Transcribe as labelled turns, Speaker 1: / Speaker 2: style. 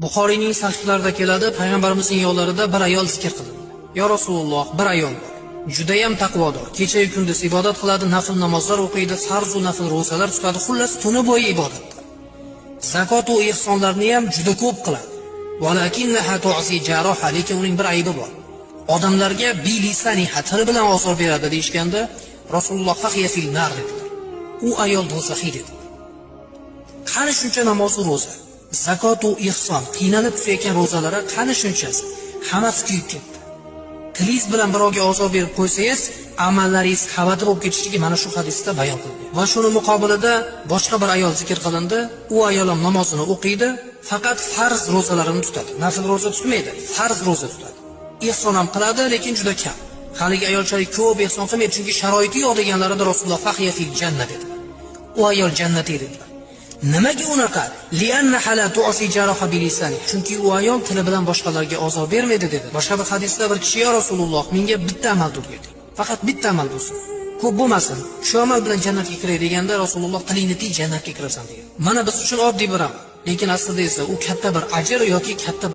Speaker 1: Buxoriyning sahihlarida keladi, payg'ambarimizning yo'llarida bir ayol zikr qilindi. Ya Rasululloh, bir ayol bor. Judayam taqvodor. Kecha-yu kunduz ibodat qiladi, nafl namozlar o'qiydi, farz va nafl ro'zalar tutadi, xullas tuni bo'yi ibodatda. Zakot va ihsonlarni ham juda ko'p qiladi. Walakinnaha tu'si jaroha, lekin uning bir aybi bor. Odamlarga bilisaniha, tili bilan ozor beradi deyishganda, Rasululloh fahiya fil nar dedilar. U ayol do'zaxiy dedi. Qani shuncha namoz va ro'za, zakot va ihson, qiynalib tushayotgan ro'zalari qani shunchasi? Hammasi kuyib ketdi. Tilingiz bilan birovga ozor berib qo'ysangiz, amallaringiz xavotir bo'lib ketishligi mana shu hadisda bayon qilingan. Va shuni muqobilida boshqa bir ayol zikr qilindi. U ayol ham namozini o'qiydi, faqat farz ro'zalarini tutadi. Nafl ro'za tutmaydi, farz ro'za tutadi. Ihson ham qiladi, lekin juda kam. Haligi ayolchalik ko'p ihson qilmaydi, chunki sharoiti yo'q deganlarida Rasululloh fahiya fil jannat dedi. U ayol jannatga dedilar. Nimaga unaqa? Lianna hala tu'si jaroha bilisani. Chunki u ayol tili bilan boshqalarga ozor bermaydi dedi. Boshqa bir hadisda bir kishi ya Rasululloh, menga bitta amal o'rgating. Faqat bitta amal bo'lsin. Ko'p bo'lmasin. Shu amal bilan jannatga kiray deganda Rasululloh tilingni tiy, jannatga kirasan degan. Mana biz uchun oddiy bir amal. Lekin aslida esa u katta bir ajr yoki katta